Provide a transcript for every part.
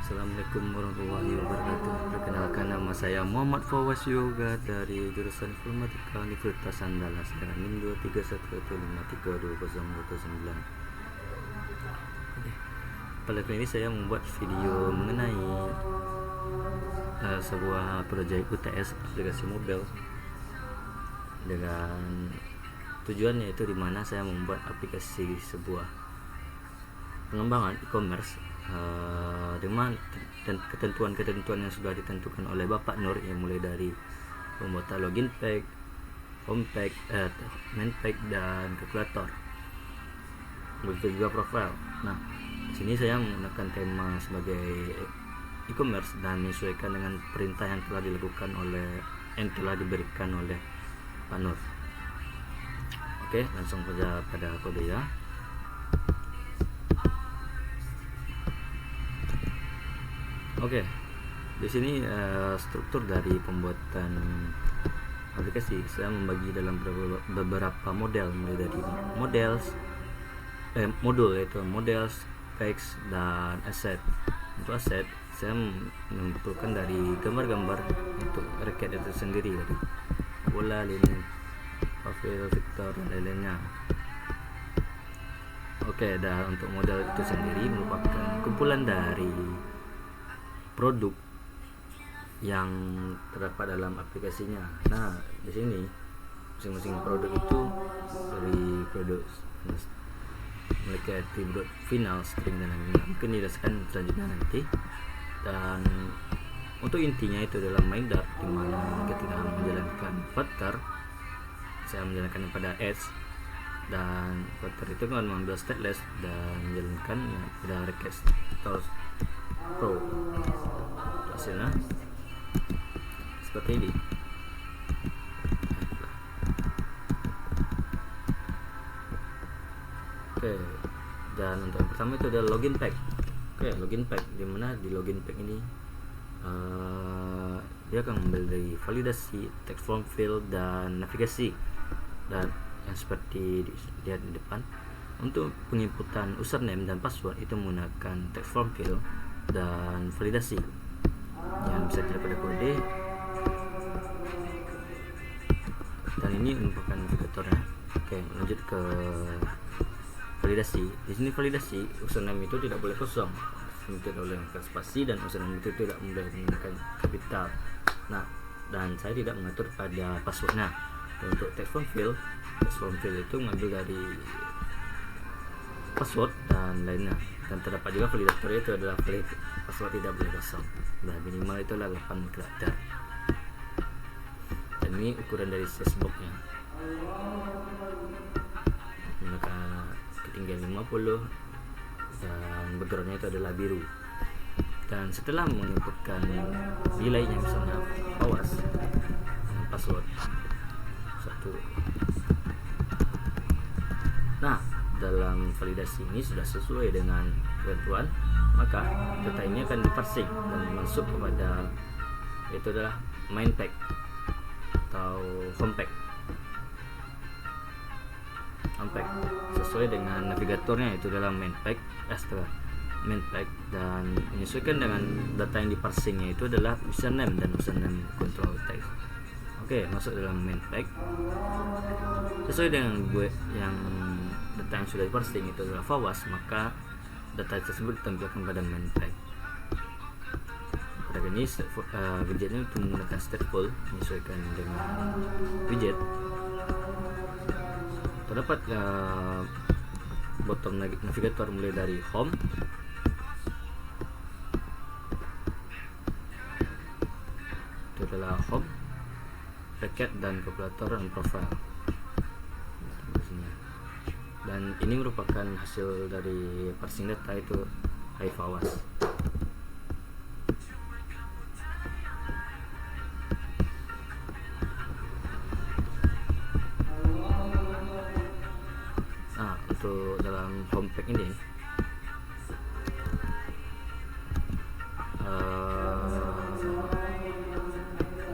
Assalamualaikum warahmatullahi wabarakatuh. Perkenalkan, nama saya Muhammad Fawaz Yoga dari jurusan Informatika Universitas Andalas dengan NIM 23115320209. Oke. Pada kali ini saya membuat video mengenai sebuah proyek UTS aplikasi mobile dengan tujuan yaitu dimana saya membuat aplikasi sebuah pengembangan e-commerce dengan ketentuan-ketentuan yang sudah ditentukan oleh Bapak Nur, yang mulai dari pembuatan login page, home page, main page dan kalkulator, begitu juga profile. Nah, di sini saya menggunakan tema sebagai e-commerce dan menyesuaikan dengan perintah yang telah diberikan oleh Pak Nur. Oke, langsung saja pada kode ya. Oke, di sini struktur dari pembuatan aplikasi saya membagi dalam beberapa model, mulai dari modul yaitu model, specs dan asset. Untuk asset saya mengumpulkan dari gambar-gambar untuk raket itu sendiri, dari bola, lini, profil, vektor dan lain-lainnya. Oke, dan untuk model itu sendiri merupakan kumpulan dari produk yang terdapat dalam aplikasinya. Nah, di sini masing-masing produk itu dari produk memiliki atribut final, string dan lain-lain. Mungkin dijelaskan selanjutnya nanti. Dan untuk intinya itu adalah MindDart, di mana ketika menjalankan vector, saya menjalankan pada edge, dan vector itu kan mengambil stateless dan menjalankan pada request Pro. Hasilnya seperti ini. Oke, dan untuk yang pertama itu adalah login pack. Oke, login pack, dimana di login pack ini dia akan mengambil dari validasi, text form field dan navigasi. Dan yang seperti dilihat di depan, untuk penginputan username dan password itu menggunakan text form field dan validasi yang bisa dilihat pada kode. Dan ini merupakan navigatornya. Oke, lanjut ke validasi. Di sini validasi, username itu tidak boleh kosong, tidak boleh menggunakan spasi, dan username itu tidak boleh menggunakan kapital. Nah, dan saya tidak mengatur pada passwordnya. Dan untuk text form field itu mengambil dari password dan lainnya. Dan terdapat juga validator, itu adalah password tidak boleh kosong, dan minimal itu adalah 8 karakter. Dan ini ukuran dari size-boxnya, menggunakan ketinggian 50 dan backgroundnya itu adalah biru. Dan setelah menginputkan nilainya, misalnya awas dengan password 1. Nah, dalam validasi ini sudah sesuai dengan ketentuan, maka data ini akan diparsing dan masuk kepada, itu adalah main pack atau home pack sesuai dengan navigatornya, itu adalah main pack, dan menyesuaikan dengan data yang diparsingnya, itu adalah username dan username control text. Oke, masuk dalam main pack sesuai dengan yang data yang sudah diparsing itu adalah Fawaz, maka data tersebut ditampilkan pada main pack. Pada ini widgetnya untuk menggunakan stateful, menyesuaikan dengan widget. Terdapat bottom navigator mulai dari home, itu adalah home, racket dan kalkulator dan profile. Dan ini merupakan hasil dari parsing data, itu Hai Fawaz. Nah, untuk dalam home pack ini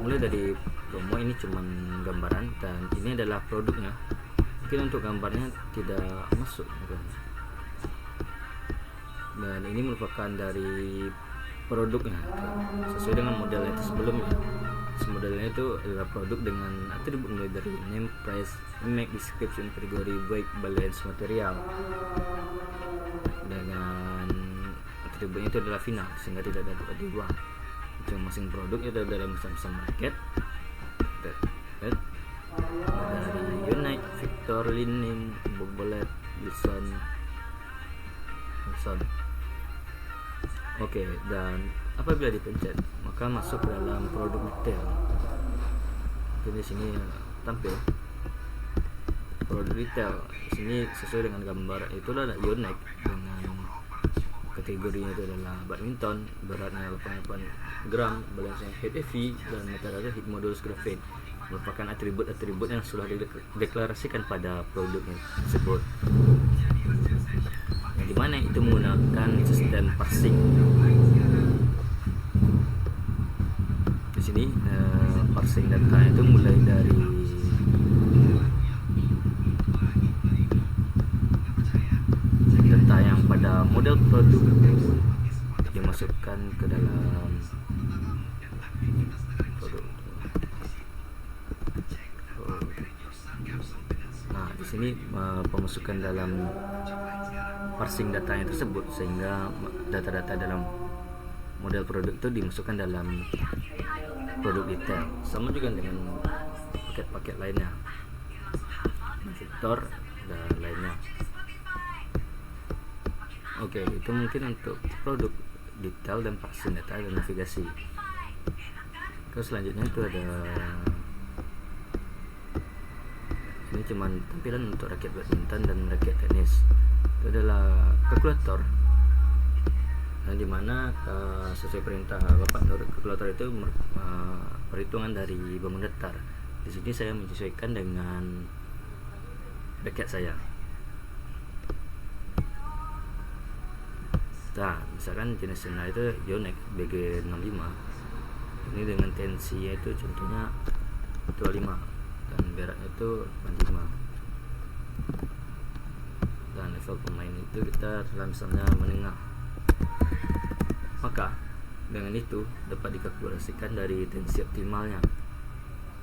mulai dari promo, ini cuman gambaran, dan ini adalah produknya. Mungkin untuk gambarnya tidak masuk, dan ini merupakan dari produknya sesuai dengan model itu sebelumnya. Modelnya itu adalah produk dengan atribut mulai dari name, price, image, description, kategori, weight, balance, material. Dengan atributnya itu adalah final sehingga tidak ada dua. Masing-masing produk itu dalam sama market. Dari Unite, Victor, Lining, Bobolet, Wilson. Oke, dan apabila dipencet maka masuk ke dalam produk detail. Jadi di sini tampil produk detail. Di sini sesuai dengan gambar itu adalah Yonex dengan kategorinya itu adalah badminton, beratnya 88 gram, balance heavy dan materialnya heat modulus graphite, merupakan atribut-atribut yang sudah dideklarasikan pada produknya tersebut, yang dimana itu menggunakan sistem parsing. Di sini parsing data itu mulai dari data yang pada model produk dimasukkan ke dalam produk. Nah, di sini pemasukan dalam parsing datanya tersebut sehingga data-data dalam model produk itu dimasukkan dalam produk detail. Sama juga dengan paket-paket lainnya, Victor dan lainnya. Oke, itu mungkin untuk produk detail dan parsing data dan navigasi. Terus selanjutnya itu ada ini cuman tampilan untuk raket badminton dan raket tenis. Itu adalah kalkulator. Nah, dimana sesuai perintah Bapak Nur, kalkulator itu perhitungan dari bangun datar. Di sini saya menyesuaikan dengan raket saya. Nah, misalkan jenisnya itu Yonex BG65. Ini dengan tensinya itu contohnya 25 dan beratnya itu 85. Dan level pemain itu kita misalnya menengah. Maka dengan itu dapat dikalkulasikan dari tensi optimalnya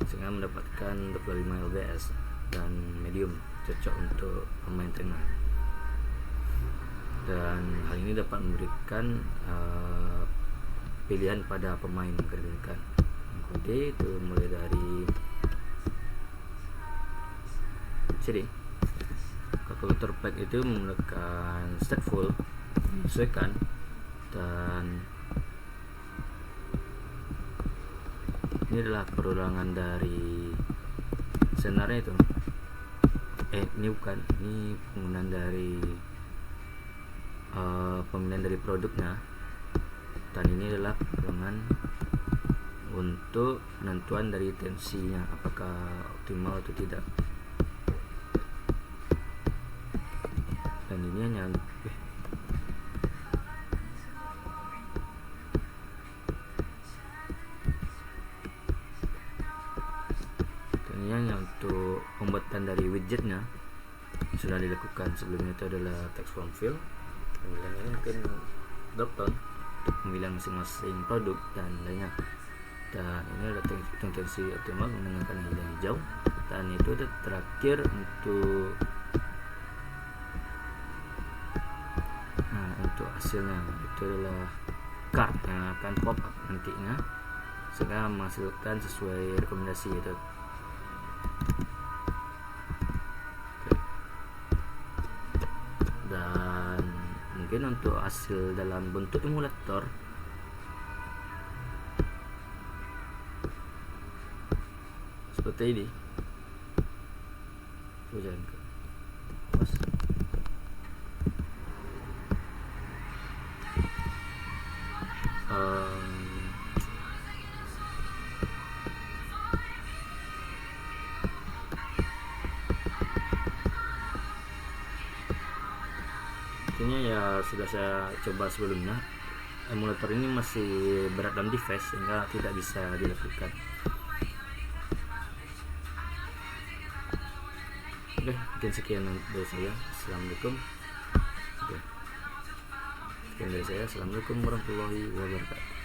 sehingga mendapatkan 25 lbs dan medium cocok untuk pemain tengah. Dan hal ini dapat memberikan pilihan pada pemain yang digunakan. Kode itu mulai dari sini. Kalkulator pack itu menggunakan stateful, menyesuaikan, dan ini adalah perulangan dari senarnya itu. Ini bukan, ini penggunaan dari pemilihan dari produknya, dan ini adalah perulangan untuk penentuan dari tensinya apakah optimal atau tidak. Dan ini hanya untuk pembuatan dari widgetnya sudah dilakukan sebelumnya. Itu adalah text form field. Pemilihan ini mungkin drop down untuk pemilihan masing-masing produk dan lainnya. Dan ini adalah tendensi optimal menggunakan nilai hijau. Dan itu terakhir untuk hasilnya itu adalah card yang akan pop up nantinya sehingga menghasilkan sesuai rekomendasi itu. Dan mungkin untuk hasil dalam bentuk emulator seperti ini. Jangan ke awas. Intinya ya sudah saya coba sebelumnya. Emulator ini masih berat dalam device sehingga tidak bisa dilakukan. Oke, mungkin sekian dari saya. Assalamualaikum. Sekian dari saya. Assalamualaikum warahmatullahi wabarakatuh.